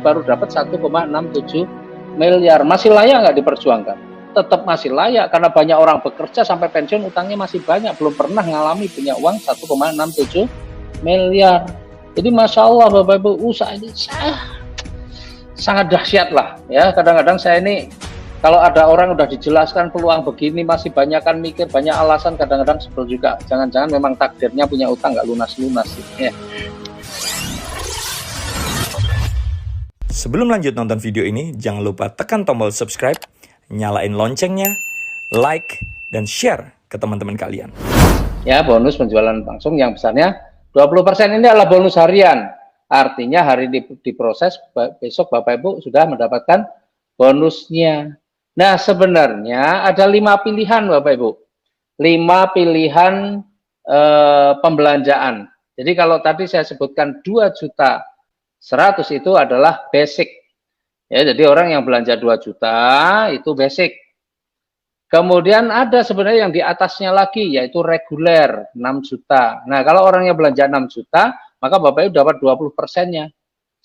baru dapat 1,67 miliar. Masih layak nggak diperjuangkan? Tetap masih layak, karena banyak orang bekerja sampai pensiun utangnya masih banyak, belum pernah ngalami punya uang 1,67 miliar. Jadi Masya Allah Bapak Ibu, usaha ini sangat dahsyat lah ya. Kadang-kadang saya ini kalau ada orang udah dijelaskan peluang begini masih banyak kan mikir, banyak alasan, kadang-kadang sebel juga. Jangan-jangan memang takdirnya punya utang nggak lunas-lunas ya. Sebelum lanjut nonton video ini, jangan lupa tekan tombol subscribe, nyalain loncengnya, like, dan share ke teman-teman kalian. Ya, bonus penjualan langsung yang besarnya 20% ini adalah bonus harian. Artinya hari diproses, besok Bapak Ibu sudah mendapatkan bonusnya. Nah, sebenarnya ada 5 pilihan Bapak Ibu. 5 pilihan pembelanjaan. Jadi kalau tadi saya sebutkan 2.100.000 itu adalah basic. Ya, jadi orang yang belanja 2 juta itu basic. Kemudian ada sebenarnya yang di atasnya lagi, yaitu reguler 6 juta. Nah, kalau orangnya belanja 6 juta, maka Bapak Ibu dapat 20%-nya.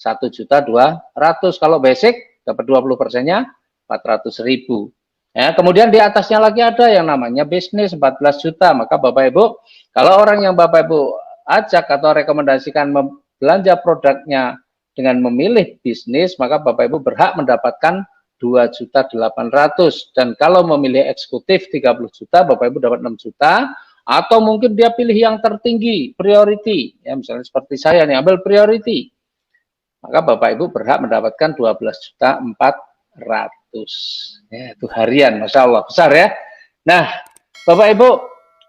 1.200.000. Kalau basic, dapat 20%-nya 400.000. Ya, kemudian di atasnya lagi ada yang namanya bisnis 14 juta. Maka Bapak Ibu, kalau orang yang Bapak Ibu ajak atau rekomendasikan belanja produknya dengan memilih bisnis, maka Bapak Ibu berhak mendapatkan 2.800.000. Dan kalau memilih eksekutif 30 juta, Bapak Ibu dapat 6 juta. Atau mungkin dia pilih yang tertinggi, priority. Ya, misalnya seperti saya nih, ambil priority. Maka Bapak Ibu berhak mendapatkan 12.400.000. Ya, itu harian, Masya Allah, besar ya. Nah, Bapak Ibu,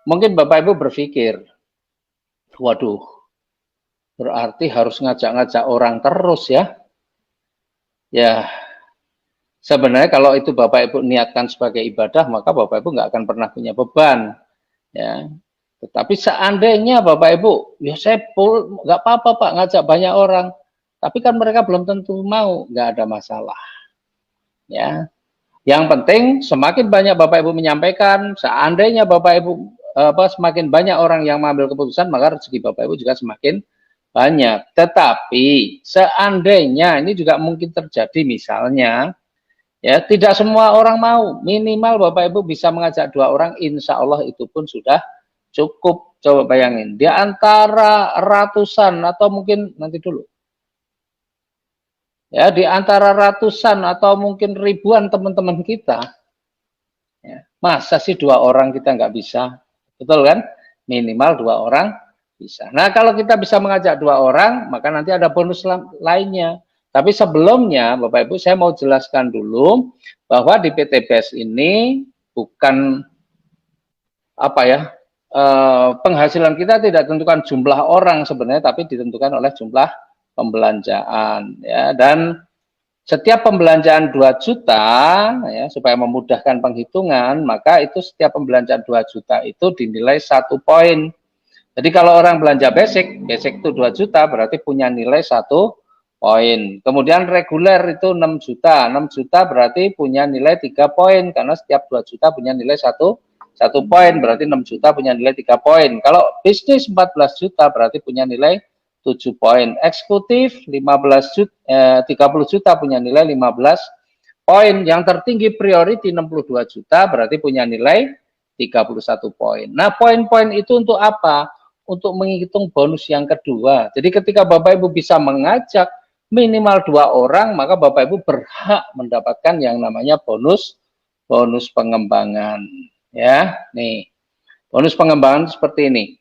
mungkin Bapak Ibu berpikir, waduh, berarti harus ngajak-ngajak orang terus ya. Ya, sebenarnya kalau itu Bapak Ibu niatkan sebagai ibadah, maka Bapak Ibu nggak akan pernah punya beban. Ya, tetapi seandainya Bapak Ibu, ya saya nggak apa-apa Pak ngajak banyak orang, tapi kan mereka belum tentu mau, nggak ada masalah. Ya, yang penting semakin banyak Bapak Ibu menyampaikan, seandainya Bapak Ibu semakin banyak orang yang mengambil keputusan, maka rezeki Bapak Ibu juga semakin banyak. Tetapi seandainya ini juga mungkin terjadi, misalnya ya tidak semua orang mau, minimal Bapak Ibu bisa mengajak 2 orang, insya Allah itu pun sudah cukup. Coba bayangin, di antara ratusan atau mungkin nanti dulu ya, di antara ratusan atau mungkin ribuan teman-teman kita ya, masa sih 2 orang kita nggak bisa, betul kan? Minimal 2 orang bisa. Nah, kalau kita bisa mengajak 2 orang, maka nanti ada bonus lainnya. Tapi sebelumnya Bapak Ibu, saya mau jelaskan dulu bahwa di PT BES ini bukan apa ya, penghasilan kita tidak ditentukan jumlah orang sebenarnya, tapi ditentukan oleh jumlah pembelanjaan ya. Dan setiap pembelanjaan 2 juta ya, supaya memudahkan penghitungan, maka itu setiap pembelanjaan 2 juta itu dinilai 1 poin. Jadi kalau orang belanja basic itu 2 juta berarti punya nilai 1 poin. Kemudian reguler itu 6 juta. 6 juta berarti punya nilai 3 poin, karena setiap 2 juta punya nilai 1 poin, berarti 6 juta punya nilai 3 poin. Kalau bisnis 14 juta berarti punya nilai 7 poin. Eksekutif 30 juta punya nilai 15 poin. Yang tertinggi priority 62 juta berarti punya nilai 31 poin. Nah, poin-poin itu untuk apa? Untuk menghitung bonus yang kedua. Jadi ketika Bapak Ibu bisa mengajak minimal 2 orang, maka Bapak Ibu berhak mendapatkan yang namanya bonus pengembangan. Ya, nih. Bonus pengembangan seperti ini.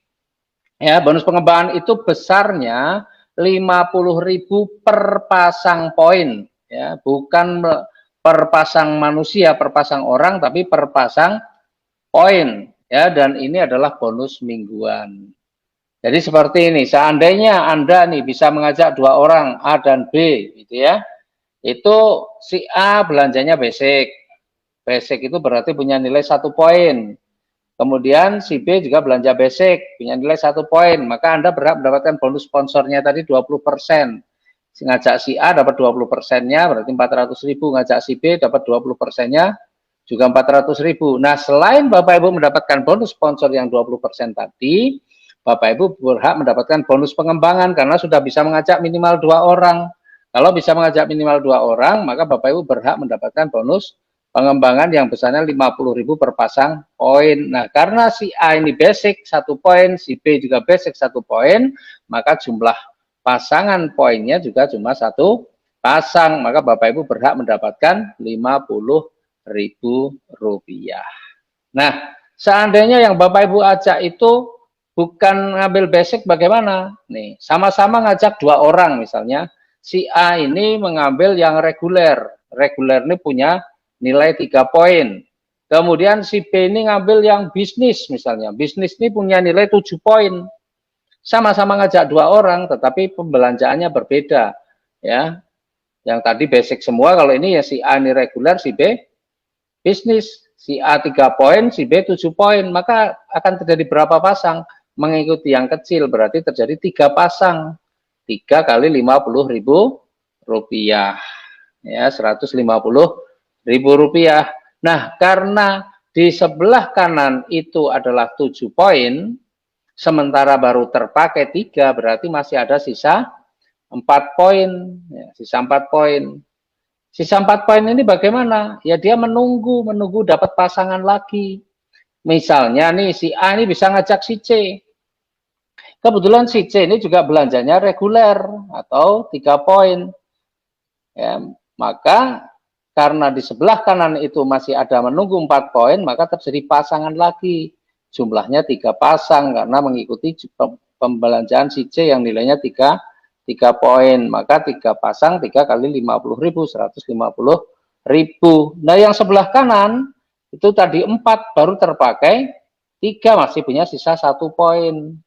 Ya, bonus pengembangan itu besarnya 50.000 per pasang poin, ya, bukan per pasang manusia, per pasang orang, tapi per pasang poin, ya. Dan ini adalah bonus mingguan. Jadi seperti ini, seandainya Anda nih bisa mengajak 2 orang A dan B, gitu ya, itu si A belanjanya basic itu berarti punya nilai 1 poin. Kemudian si B juga belanja basic, punya nilai 1 poin, maka Anda berhak mendapatkan bonus sponsornya tadi 20%. Ngajak si A dapat 20%-nya, berarti 400.000, ngajak si B dapat 20%-nya, juga 400.000. Nah, selain Bapak Ibu mendapatkan bonus sponsor yang 20% tadi, Bapak Ibu berhak mendapatkan bonus pengembangan, karena sudah bisa mengajak minimal 2 orang. Kalau bisa mengajak minimal 2 orang, maka Bapak Ibu berhak mendapatkan bonus pengembangan yang besarnya 50.000 per pasang poin. Nah, karena si A ini basic 1 poin, si B juga basic 1 poin, maka jumlah pasangan poinnya juga cuma 1 pasang. Maka Bapak Ibu berhak mendapatkan Rp50.000. Nah, seandainya yang Bapak Ibu ajak itu bukan ngambil basic, bagaimana? Nih, sama-sama ngajak 2 orang misalnya. Si A ini mengambil yang reguler. Reguler ini punya nilai 3 poin. Kemudian si B ini ngambil yang bisnis misalnya. Bisnis ini punya nilai 7 poin. Sama-sama ngajak 2 orang, tetapi pembelanjaannya berbeda. Ya, yang tadi basic semua, kalau ini ya si A ini reguler, si B bisnis. Si A 3 poin, si B 7 poin, maka akan terjadi berapa pasang? Mengikuti yang kecil, berarti terjadi 3 pasang. 3 kali Rp50.000. Ya, Rp150.000. Nah, karena di sebelah kanan itu adalah 7 poin, sementara baru terpakai 3, berarti masih ada sisa 4 poin. Ya, sisa 4 poin. Sisa 4 poin ini bagaimana? Ya dia menunggu dapat pasangan lagi. Misalnya nih si A ini bisa ngajak si C. Kebetulan si C ini juga belanjanya reguler atau 3 poin. Ya, maka karena di sebelah kanan itu masih ada menunggu 4 poin, maka terjadi pasangan lagi. Jumlahnya 3 pasang karena mengikuti pembelanjaan si C yang nilainya 3 poin, maka 3 pasang 3 kali 50.000, 150.000. Nah, yang sebelah kanan itu tadi 4 baru terpakai, 3 masih punya sisa 1 poin.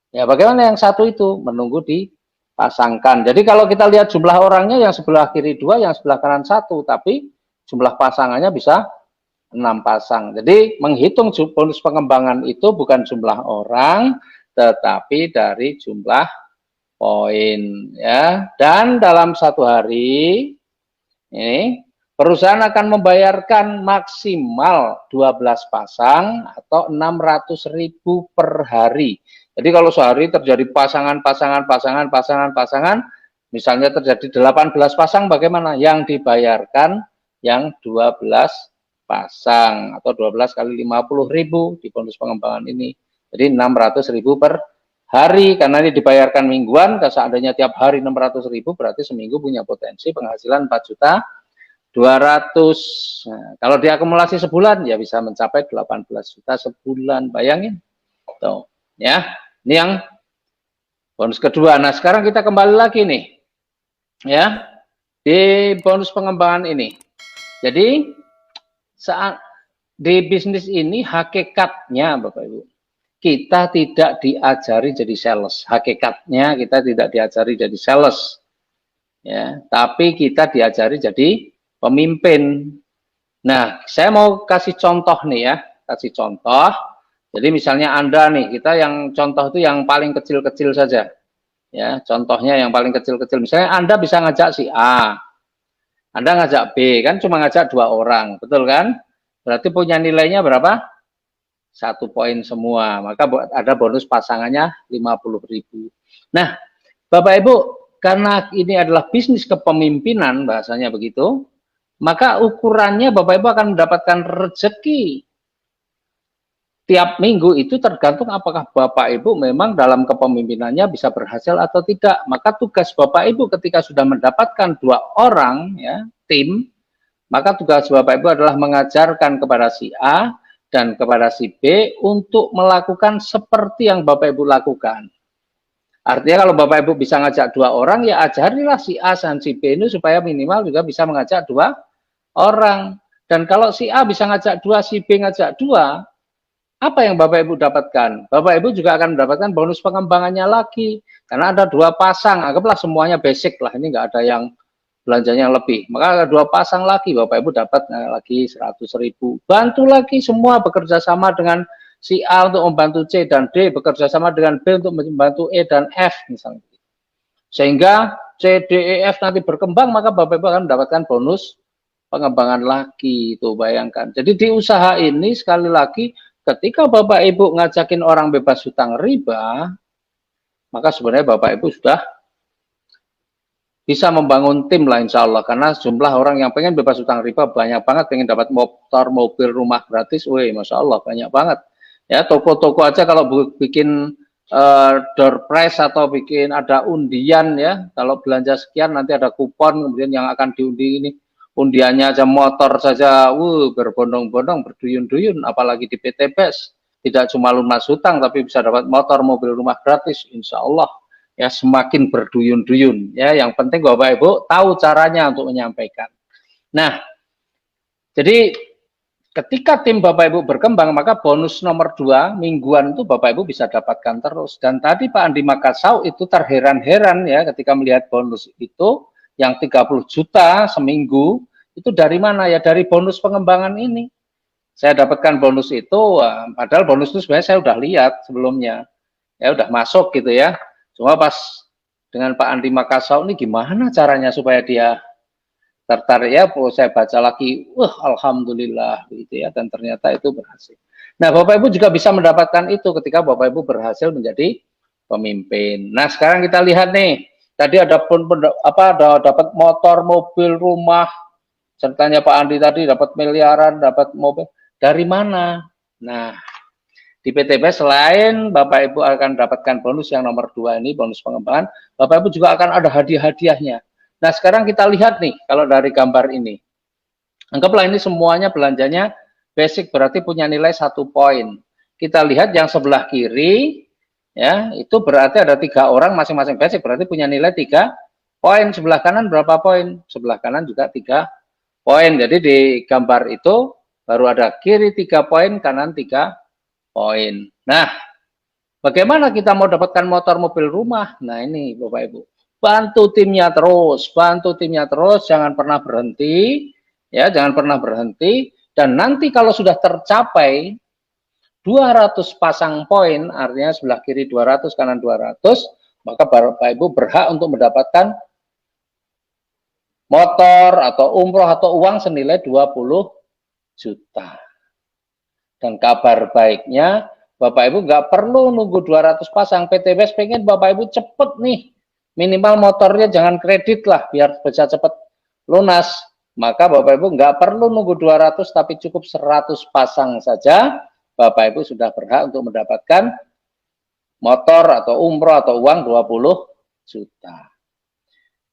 Ya, bagaimana yang satu itu? Menunggu dipasangkan. Jadi kalau kita lihat jumlah orangnya, yang sebelah kiri 2, yang sebelah kanan 1, tapi jumlah pasangannya bisa 6 pasang. Jadi menghitung bonus pengembangan itu bukan jumlah orang, tetapi dari jumlah poin, ya. Dan dalam 1 hari ini perusahaan akan membayarkan maksimal 12 pasang atau 600.000 per hari. Jadi kalau sehari terjadi pasangan, misalnya terjadi 18 pasang, bagaimana? Yang dibayarkan yang 12 pasang atau 12 kali 50.000 di bonus pengembangan ini. Jadi 600.000 per hari, karena ini dibayarkan mingguan. Seandainya tiap hari 600.000, berarti seminggu punya potensi penghasilan 4.200.000. Nah, kalau diakumulasi sebulan ya bisa mencapai 18 juta sebulan. Bayangin tuh, ya. Ini yang bonus kedua. Nah, sekarang kita kembali lagi nih, ya, di bonus pengembangan ini. Jadi saat di bisnis ini hakikatnya Bapak Ibu, kita tidak diajari jadi sales. Hakikatnya kita tidak diajari jadi sales, ya, tapi kita diajari jadi pemimpin. Nah, saya mau kasih contoh nih, ya, kasih contoh. Jadi misalnya Anda nih, kita yang contoh itu yang paling kecil-kecil saja, ya, contohnya yang paling kecil-kecil. Misalnya Anda bisa ngajak si A, Anda ngajak B, kan cuma ngajak 2 orang, betul kan? Berarti punya nilainya berapa? 1 poin semua, maka ada bonus pasangannya 50.000. Nah, Bapak Ibu, karena ini adalah bisnis kepemimpinan, bahasanya begitu, maka ukurannya Bapak Ibu akan mendapatkan rezeki tiap minggu itu tergantung apakah Bapak Ibu memang dalam kepemimpinannya bisa berhasil atau tidak. Maka tugas Bapak Ibu ketika sudah mendapatkan 2 orang, ya, tim, maka tugas Bapak Ibu adalah mengajarkan kepada si A dan kepada si B untuk melakukan seperti yang Bapak Ibu lakukan. Artinya kalau Bapak Ibu bisa ngajak 2 orang, ya ajarilah si A dan si B ini supaya minimal juga bisa mengajak 2 orang. Dan kalau si A bisa ngajak 2, si B ngajak 2, apa yang Bapak Ibu dapatkan? Bapak Ibu juga akan mendapatkan bonus pengembangannya lagi. Karena ada 2 pasang, anggaplah semuanya basic lah, ini nggak ada yang belanjanya lebih, maka ada 2 pasang lagi, Bapak Ibu dapat lagi 100.000. Bantu lagi semua bekerja sama dengan si A untuk membantu C, dan D bekerja sama dengan B untuk membantu E dan F misalnya. Sehingga C, D, E, F nanti berkembang, maka Bapak Ibu akan mendapatkan bonus pengembangan lagi. Itu bayangkan. Jadi di usaha ini sekali lagi, ketika Bapak Ibu ngajakin orang bebas hutang riba, maka sebenarnya Bapak Ibu sudah bisa membangun tim lah insya Allah, karena jumlah orang yang pengen bebas utang riba banyak banget, pengen dapat motor, mobil, rumah gratis, wih Masya Allah banyak banget. Ya toko-toko aja kalau bikin door prize atau bikin ada undian ya, kalau belanja sekian nanti ada kupon, kemudian yang akan diundi ini undiannya aja motor saja, berbondong-bondong, berduyun-duyun, apalagi di PT PES, tidak cuma lunas hutang tapi bisa dapat motor, mobil, rumah gratis, insya Allah ya semakin berduyun-duyun ya. Yang penting Bapak Ibu tahu caranya untuk menyampaikan. Nah, jadi ketika tim Bapak Ibu berkembang, maka bonus nomor 2 mingguan itu Bapak Ibu bisa dapatkan terus. Dan tadi Pak Andi Makassau itu terheran-heran ya ketika melihat bonus itu yang 30 juta seminggu, itu dari mana ya? Dari bonus pengembangan ini. Saya dapatkan bonus itu, padahal bonus itu sebenarnya saya udah lihat sebelumnya. Ya udah masuk gitu ya. Cuma pas dengan Pak Andi Makassau ini gimana caranya supaya dia tertarik ya, saya baca lagi, alhamdulillah gitu ya, dan ternyata itu berhasil. Nah, Bapak Ibu juga bisa mendapatkan itu ketika Bapak Ibu berhasil menjadi pemimpin. Nah, sekarang kita lihat nih, tadi ada dapat motor, mobil, rumah, sertanya Pak Andi tadi dapat miliaran, dapat mobil, dari mana? Nah, di PTP selain Bapak Ibu akan dapatkan bonus yang nomor 2 ini, bonus pengembangan, Bapak Ibu juga akan ada hadiah-hadiahnya. Nah, sekarang kita lihat nih, kalau dari gambar ini. Anggaplah ini semuanya belanjanya basic, berarti punya nilai 1 poin. Kita lihat yang sebelah kiri, ya itu berarti ada 3 orang masing-masing basic, berarti punya nilai 3 poin. Sebelah kanan berapa poin? Sebelah kanan juga 3 poin. Jadi di gambar itu baru ada kiri 3 poin, kanan 3 poin. Nah, bagaimana kita mau dapatkan motor, mobil, rumah? Nah, ini Bapak Ibu. Bantu timnya terus, jangan pernah berhenti, ya, jangan pernah berhenti. Dan nanti kalau sudah tercapai 200 pasang poin, artinya sebelah kiri 200, kanan 200, maka Bapak Ibu berhak untuk mendapatkan motor atau umroh atau uang senilai 20 juta. Dan kabar baiknya, Bapak Ibu nggak perlu nunggu 200 pasang. PT PES pengen Bapak Ibu cepet nih. Minimal motornya jangan kredit lah, biar bisa cepet lunas. Maka Bapak Ibu nggak perlu nunggu 200, tapi cukup 100 pasang saja. Bapak Ibu sudah berhak untuk mendapatkan motor atau umroh atau uang 20 juta.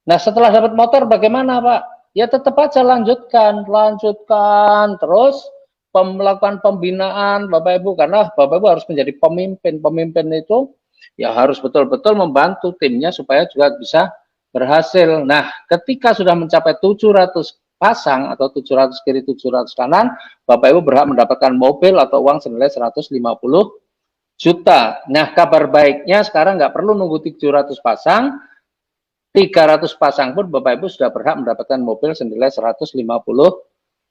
Nah, setelah dapat motor bagaimana Pak? Ya tetap aja lanjutkan terus melakukan pembinaan Bapak Ibu, karena Bapak Ibu harus menjadi pemimpin. Pemimpin itu ya harus betul-betul membantu timnya supaya juga bisa berhasil. Nah, ketika sudah mencapai 700 pasang atau 700 kiri 700 kanan, Bapak Ibu berhak mendapatkan mobil atau uang senilai 150 juta. Nah, kabar baiknya sekarang nggak perlu nunggu 700 pasang, 300 pasang pun Bapak Ibu sudah berhak mendapatkan mobil senilai 150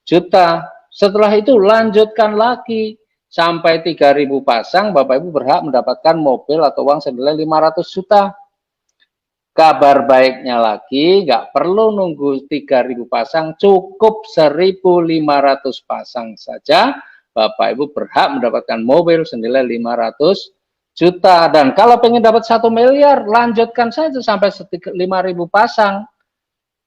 juta. Setelah itu lanjutkan lagi sampai 3.000 pasang, Bapak Ibu berhak mendapatkan mobil atau uang senilai 500 juta. Kabar baiknya lagi, nggak perlu nunggu 3.000 pasang, cukup 1.500 pasang saja, Bapak Ibu berhak mendapatkan mobil senilai 500 juta. Dan kalau pengen dapat 1 miliar, lanjutkan saja sampai 5.000 pasang.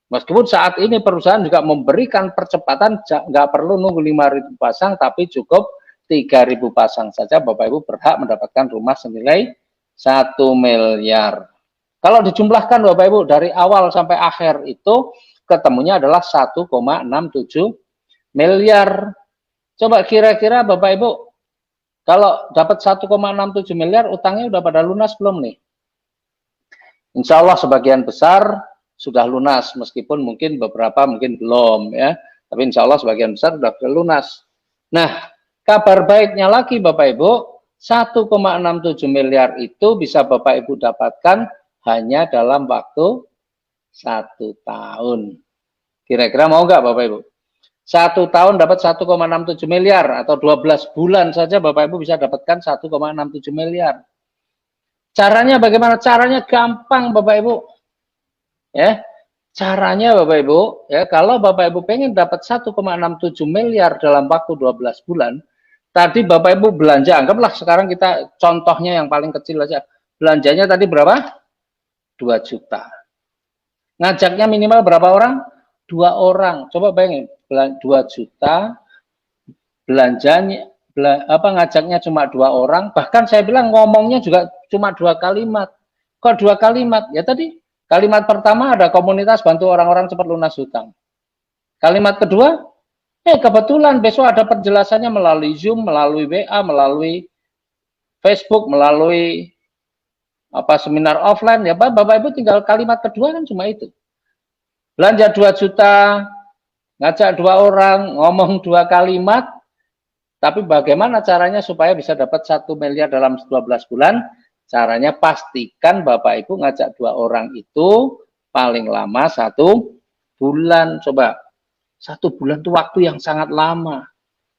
Meskipun saat ini perusahaan juga memberikan percepatan, nggak perlu nunggu 5.000 pasang, tapi cukup 3.000 pasang saja, Bapak Ibu berhak mendapatkan rumah senilai 1 miliar. Kalau dijumlahkan Bapak Ibu dari awal sampai akhir itu ketemunya adalah 1,67 miliar. Coba kira-kira Bapak Ibu, kalau dapat 1,67 miliar, utangnya udah pada lunas belum nih? Insya Allah sebagian besar sudah lunas, meskipun mungkin beberapa mungkin belum ya, tapi insya Allah sebagian besar sudah lunas. Nah, kabar baiknya lagi Bapak Ibu, 1,67 miliar itu bisa Bapak Ibu dapatkan hanya dalam waktu 1 tahun. Kira-kira mau nggak Bapak Ibu? 1 tahun dapat 1,67 miliar, atau 12 bulan saja Bapak Ibu bisa dapatkan 1,67 miliar. Caranya bagaimana? Caranya gampang Bapak Ibu. Ya, caranya Bapak Ibu, ya kalau Bapak Ibu pengen dapat 1,67 miliar dalam waktu 12 bulan, tadi Bapak Ibu belanja, anggaplah sekarang kita contohnya yang paling kecil aja, belanjanya tadi berapa? 2 juta. Ngajaknya minimal berapa orang? 2 orang. Coba bayangin, 2 juta, belanjanya, ngajaknya cuma 2 orang. Bahkan saya bilang ngomongnya juga cuma 2 kalimat. Kok 2 kalimat? Ya tadi, kalimat pertama ada komunitas bantu orang-orang cepat lunas hutang. Kalimat kedua, kebetulan besok ada penjelasannya melalui Zoom, melalui WA, melalui Facebook, melalui seminar offline, ya Bapak Ibu tinggal kalimat kedua kan cuma itu. Belanja 2 juta, ngajak 2 orang, ngomong 2 kalimat, tapi bagaimana caranya supaya bisa dapat 1 miliar dalam 12 bulan? Caranya pastikan Bapak Ibu ngajak 2 orang itu paling lama 1 bulan. Coba, 1 bulan itu waktu yang sangat lama.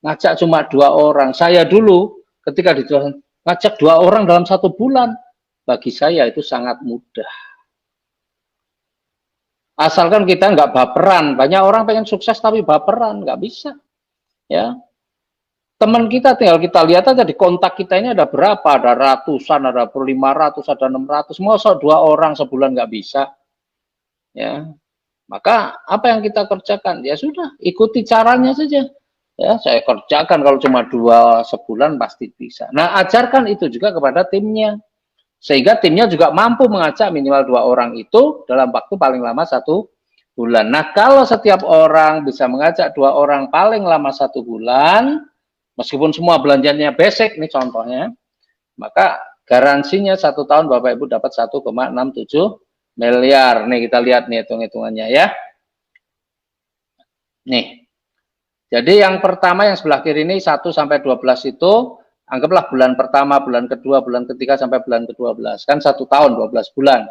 Ngajak cuma 2 orang. Saya dulu ketika dijual ngajak 2 orang dalam 1 bulan, bagi saya itu sangat mudah. Asalkan kita nggak baperan. Banyak orang pengen sukses tapi baperan, nggak bisa. Ya, teman kita tinggal kita lihat aja di kontak kita ini ada berapa, ada ratusan, ada 500, ada 600. Masa 2 orang sebulan nggak bisa. Ya, maka apa yang kita kerjakan? Ya sudah, ikuti caranya saja. Ya, saya kerjakan kalau cuma 2 sebulan pasti bisa. Nah, ajarkan itu juga kepada timnya. Sehingga timnya juga mampu mengajak minimal 2 orang itu dalam waktu paling lama 1 bulan. Nah, kalau setiap orang bisa mengajak 2 orang paling lama 1 bulan, meskipun semua belanjanya basic, ini contohnya, maka garansinya 1 tahun Bapak Ibu dapat 1,67 miliar. Nih kita lihat nih hitung-hitungannya ya. Nih. Jadi yang pertama yang sebelah kiri ini 1 sampai 12 itu anggaplah bulan pertama, bulan kedua, bulan ketiga sampai bulan ke-12. Kan 1 tahun 12 bulan.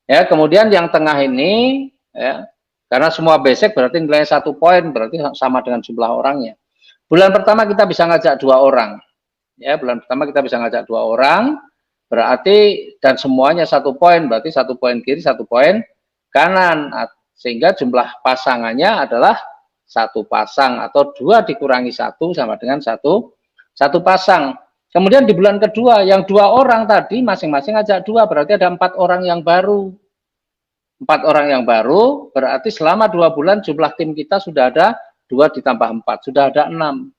Ya, kemudian yang tengah ini ya, karena semua basic berarti nilainya 1 poin, berarti sama dengan jumlah orangnya. Bulan pertama kita bisa ngajak 2 orang. Ya, bulan pertama kita bisa ngajak 2 orang, berarti dan semuanya 1 poin, berarti 1 poin kiri, 1 poin kanan. Sehingga jumlah pasangannya adalah 1 pasang atau 2 dikurangi 1 sama dengan 1 pasang. Kemudian di bulan kedua, yang 2 orang tadi masing-masing ngajak 2, berarti ada 4 orang yang baru. 4 orang yang baru, berarti selama 2 bulan jumlah tim kita sudah ada 2 ditambah 4, sudah ada 6.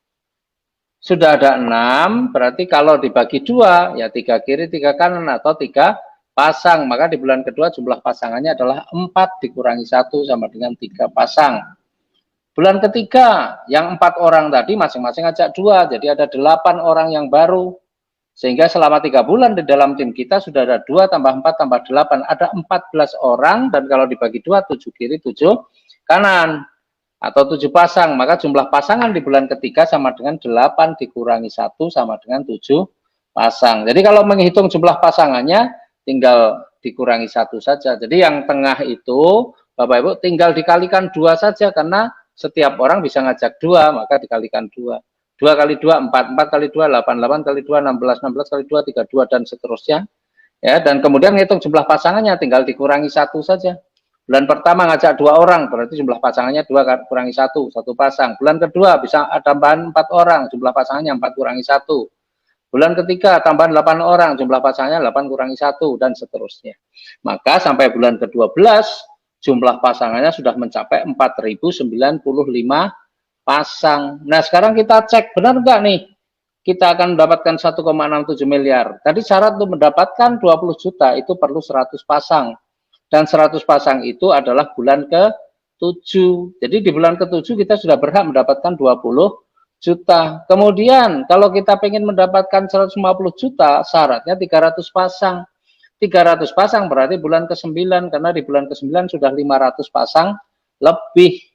Sudah ada 6, berarti kalau dibagi 2, ya 3 kiri, 3 kanan, atau 3 pasang. Maka di bulan kedua jumlah pasangannya adalah 4 dikurangi 1 sama dengan 3 pasang. Bulan ketiga, yang 4 orang tadi masing-masing ngajak 2, jadi ada 8 orang yang baru. Sehingga selama 3 bulan di dalam tim kita sudah ada 2 tambah 4 tambah 8, ada 14 orang, dan kalau dibagi 2, 7 kiri, 7 kanan, atau 7 pasang, maka jumlah pasangan di bulan ketiga sama dengan 8 dikurangi 1 sama dengan 7 pasang. Jadi kalau menghitung jumlah pasangannya, tinggal dikurangi 1 saja. Jadi yang tengah itu, Bapak Ibu, tinggal dikalikan 2 saja, karena setiap orang bisa ngajak 2, maka dikalikan 2. 2 kali 2, 4, 4 kali 2, 8, 8 kali 2, 16, 16 kali 2, 32, dan seterusnya. Ya, dan kemudian ngitung jumlah pasangannya, tinggal dikurangi 1 saja. Bulan pertama ngajak 2 orang, berarti jumlah pasangannya 2 kurangi 1, 1 pasang. Bulan kedua bisa tambahan 4 orang, jumlah pasangannya 4 kurangi 1. Bulan ketiga tambahan 8 orang, jumlah pasangannya 8 kurangi 1, dan seterusnya. Maka sampai bulan ke-12, jumlah pasangannya sudah mencapai 4095 pasang. Nah, sekarang kita cek, benar nggak nih? Kita akan mendapatkan 1,67 miliar. Tadi syarat untuk mendapatkan 20 juta itu perlu 100 pasang. Dan 100 pasang itu adalah bulan ke-7. Jadi di bulan ke-7 kita sudah berhak mendapatkan 20 juta. Kemudian kalau kita ingin mendapatkan 150 juta, syaratnya 300 pasang. 300 pasang berarti bulan ke-9, karena di bulan ke-9 sudah 500 pasang lebih.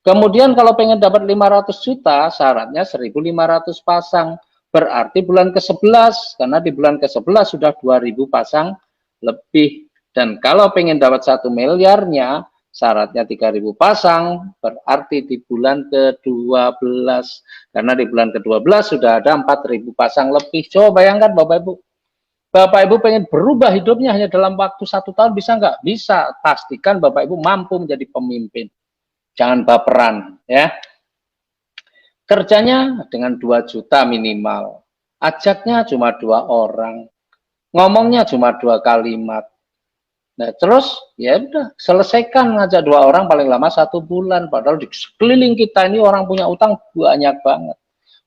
Kemudian kalau pengen dapat 500 juta, syaratnya 1.500 pasang. Berarti bulan ke-11, karena di bulan ke-11 sudah 2.000 pasang lebih. Dan kalau pengen dapat 1 miliarnya, syaratnya 3.000 pasang, berarti di bulan ke-12. Karena di bulan ke-12 sudah ada 4.000 pasang lebih. Coba bayangkan Bapak Ibu. Bapak Ibu pengen berubah hidupnya hanya dalam waktu 1 tahun, bisa nggak? Bisa. Pastikan Bapak Ibu mampu menjadi pemimpin. Jangan baperan, ya. Kerjanya dengan 2 juta minimal. Ajaknya cuma 2 orang. Ngomongnya cuma 2 kalimat. Nah, terus ya udah selesaikan, ngajak 2 orang paling lama 1 bulan. Padahal di sekeliling kita ini orang punya utang banyak banget.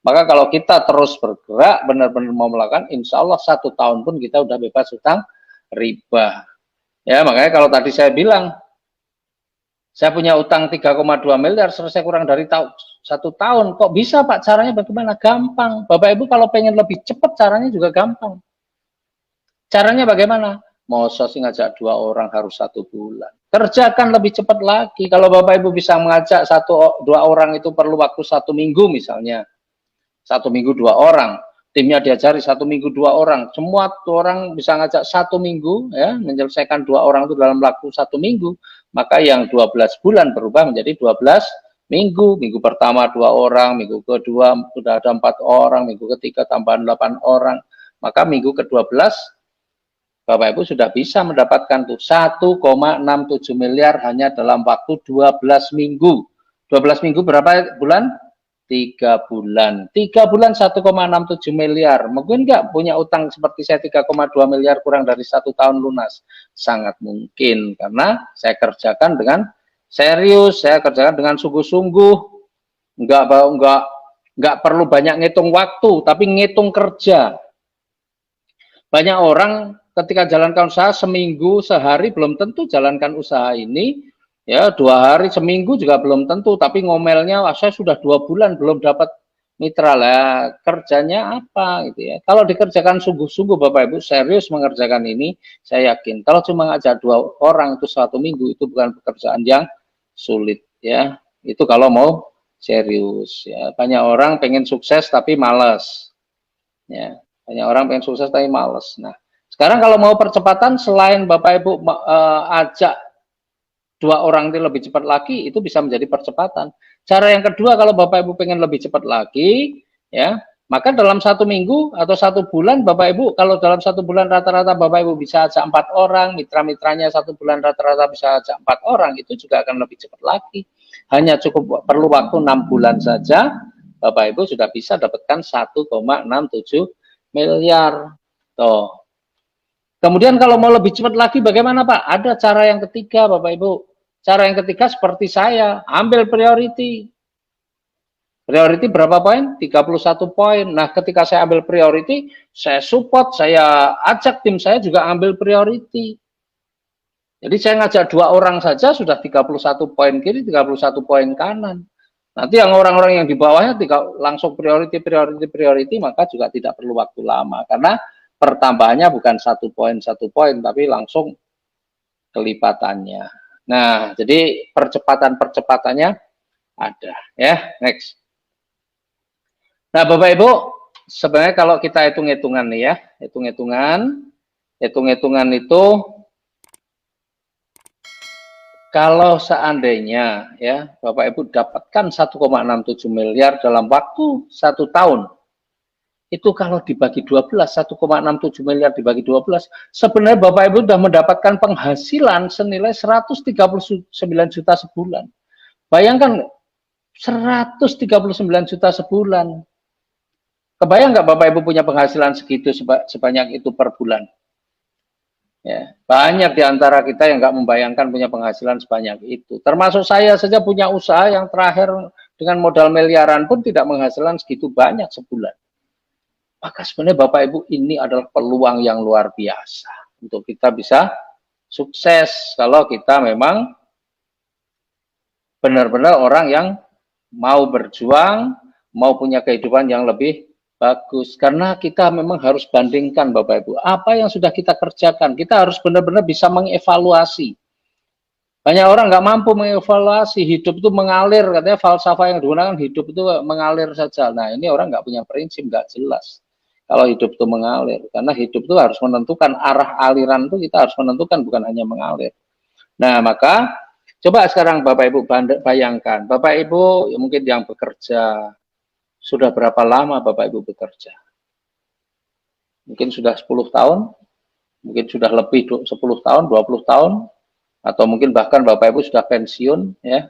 Maka kalau kita terus bergerak, benar-benar mau melakukan, insya Allah 1 tahun pun kita udah bebas utang riba. Ya, makanya kalau tadi saya bilang, saya punya utang 3,2 miliar, selesai kurang dari 1 tahun. Kok bisa Pak? Caranya bagaimana? Gampang. Bapak Ibu kalau pengen lebih cepat, caranya juga gampang. Caranya bagaimana? Mau sih ngajak 2 orang harus 1 bulan. Kerjakan lebih cepat lagi. Kalau Bapak Ibu bisa mengajak 1-2 orang itu perlu waktu 1 minggu misalnya. 1 minggu 2 orang. Timnya diajari 1 minggu 2 orang. Semua orang bisa ngajak 1 minggu, ya, menyelesaikan 2 orang itu dalam waktu 1 minggu. Maka yang 12 bulan berubah menjadi 12 minggu. Minggu pertama 2 orang, minggu kedua sudah ada 4 orang, minggu ketiga tambahan 8 orang. Maka minggu ke-12 Bapak Ibu sudah bisa mendapatkan tuh 1,67 miliar hanya dalam waktu 12 minggu. 12 minggu berapa bulan? 3 bulan. 3 bulan 1,67 miliar. Mungkin nggak punya utang seperti saya 3,2 miliar kurang dari 1 tahun lunas? Sangat mungkin karena saya kerjakan dengan serius, saya kerjakan dengan sungguh-sungguh. Nggak perlu banyak ngitung waktu, tapi ngitung kerja. Banyak orang ketika jalankan usaha seminggu, sehari belum tentu jalankan usaha ini, ya 2 hari, seminggu juga belum tentu, tapi ngomelnya, wah saya sudah 2 bulan belum dapat mitra lah, kerjanya apa gitu ya. Kalau dikerjakan sungguh-sungguh Bapak Ibu serius mengerjakan ini, saya yakin kalau cuma ngajak 2 orang itu 1 minggu itu bukan pekerjaan yang sulit ya. Itu kalau mau serius ya. Banyak orang pengen sukses tapi malas ya. Banyak orang pengen sukses tapi malas. Nah, sekarang kalau mau percepatan, selain Bapak Ibu ajak 2 orang itu lebih cepat lagi, itu bisa menjadi percepatan. Cara yang kedua, kalau Bapak Ibu pengen lebih cepat lagi, ya, maka dalam 1 minggu atau 1 bulan, Bapak Ibu, kalau dalam 1 bulan rata-rata Bapak Ibu bisa ajak 4 orang, mitra-mitranya 1 bulan rata-rata bisa ajak 4 orang, itu juga akan lebih cepat lagi. Hanya cukup perlu waktu 6 bulan saja, Bapak Ibu sudah bisa dapatkan 1,67 miliar. Tuh. Kemudian kalau mau lebih cepat lagi bagaimana Pak? Ada cara yang ketiga Bapak Ibu. Cara yang ketiga seperti saya, ambil priority. Priority berapa poin? 31 poin. Nah, ketika saya ambil priority, saya support, saya ajak tim saya juga ambil priority. Jadi saya ngajak 2 orang saja sudah 31 poin kiri, 31 poin kanan. Nanti yang orang-orang yang di bawahnya langsung priority, maka juga tidak perlu waktu lama. Karena pertambahannya bukan 1 poin, tapi langsung kelipatannya. Nah, jadi percepatan-percepatannya ada. Ya, next. Nah, Bapak Ibu, sebenarnya kalau kita hitung-hitungan nih ya, hitung-hitungan itu kalau seandainya ya Bapak Ibu dapatkan 1,67 miliar dalam waktu 1 tahun, itu kalau dibagi 12, 1,67 miliar dibagi 12, sebenarnya Bapak Ibu sudah mendapatkan penghasilan senilai 139 juta sebulan. Bayangkan 139 juta sebulan. Kebayang nggak Bapak Ibu punya penghasilan segitu sebanyak itu per bulan? Ya, banyak di antara kita yang nggak membayangkan punya penghasilan sebanyak itu. Termasuk saya saja punya usaha yang terakhir dengan modal miliaran pun tidak menghasilkan segitu banyak sebulan. Maka sebenarnya Bapak Ibu ini adalah peluang yang luar biasa untuk kita bisa sukses kalau kita memang benar-benar orang yang mau berjuang, mau punya kehidupan yang lebih bagus. Karena kita memang harus bandingkan Bapak Ibu, apa yang sudah kita kerjakan, kita harus benar-benar bisa mengevaluasi. Banyak orang nggak mampu mengevaluasi, hidup itu mengalir, katanya falsafah yang digunakan hidup itu mengalir saja. Nah ini orang nggak punya prinsip, nggak jelas. Kalau hidup itu mengalir, karena hidup itu harus menentukan arah aliran itu kita harus menentukan, bukan hanya mengalir. Nah maka coba sekarang Bapak Ibu bayangkan, Bapak Ibu mungkin yang bekerja, sudah berapa lama Bapak Ibu bekerja? Mungkin sudah 10 tahun, mungkin sudah lebih 10 tahun, 20 tahun, atau mungkin bahkan Bapak Ibu sudah pensiun ya.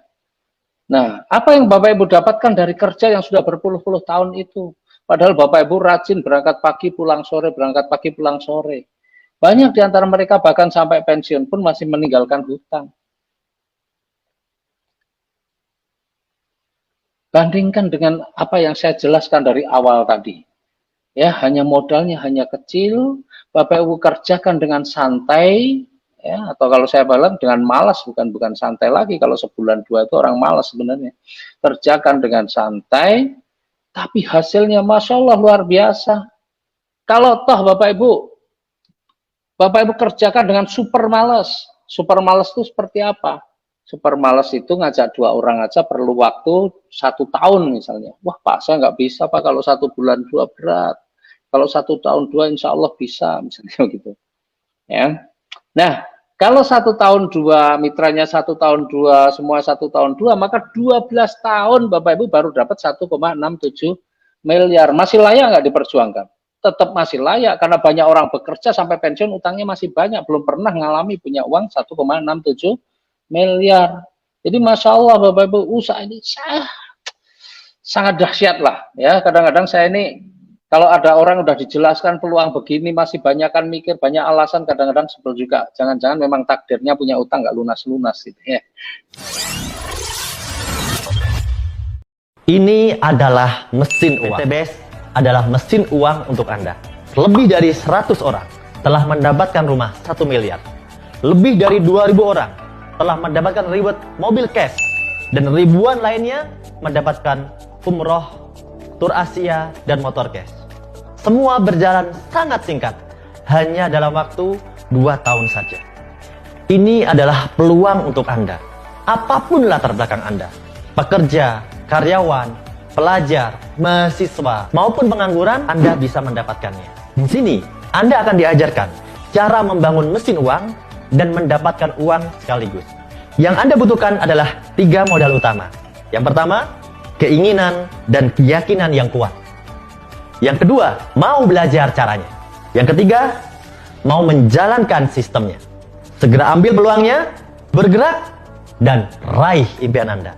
Nah, apa yang Bapak Ibu dapatkan dari kerja yang sudah berpuluh-puluh tahun itu? Padahal Bapak Ibu rajin berangkat pagi pulang sore, berangkat pagi pulang sore. Banyak di antara mereka bahkan sampai pensiun pun masih meninggalkan hutang. Bandingkan dengan apa yang saya jelaskan dari awal tadi. Ya, hanya modalnya hanya kecil, Bapak Ibu kerjakan dengan santai, ya, atau kalau saya bilang dengan malas, bukan santai lagi. Kalau sebulan dua itu orang malas sebenarnya. Kerjakan dengan santai, tapi hasilnya Masya Allah luar biasa. Kalau toh Bapak Ibu kerjakan dengan super malas. Super malas itu seperti apa? Super malas itu ngajak 2 orang aja perlu waktu 1 tahun misalnya. Wah Pak, saya nggak bisa Pak, kalau 1 bulan 2 berat. Kalau 1 tahun 2 insya Allah bisa, misalnya gitu. Ya. Nah, kalau 1 tahun 2, mitranya 1 tahun 2, semua 1 tahun 2, maka 12 tahun Bapak Ibu baru dapat 1,67 miliar. Masih layak nggak diperjuangkan? Tetap masih layak, karena banyak orang bekerja sampai pensiun utangnya masih banyak, belum pernah mengalami punya uang 1,67 miliar. Jadi Masya Allah Bapak Ibu, usaha ini sangat dahsyat lah ya. Kadang-kadang saya ini kalau ada orang udah dijelaskan peluang begini masih banyak kan mikir, banyak alasan, kadang-kadang sebel juga. Jangan-jangan memang takdirnya punya utang nggak lunas-lunas gitu ya. Ini adalah mesin uang. PTBS adalah mesin uang untuk Anda. Lebih dari 100 orang telah mendapatkan rumah 1 miliar. Lebih dari 2.000 orang telah mendapatkan reward mobil cash. Dan ribuan lainnya mendapatkan umroh, tur Asia, dan motor cash. Semua berjalan sangat singkat, hanya dalam waktu 2 tahun saja. Ini adalah peluang untuk Anda. Apapun latar belakang Anda, pekerja, karyawan, pelajar, mahasiswa, maupun pengangguran, Anda bisa mendapatkannya. Di sini, Anda akan diajarkan cara membangun mesin uang dan mendapatkan uang sekaligus. Yang Anda butuhkan adalah 3 modal utama. Yang pertama, keinginan dan keyakinan yang kuat. Yang kedua, mau belajar caranya. Yang ketiga, mau menjalankan sistemnya. Segera ambil peluangnya, bergerak, dan raih impian Anda.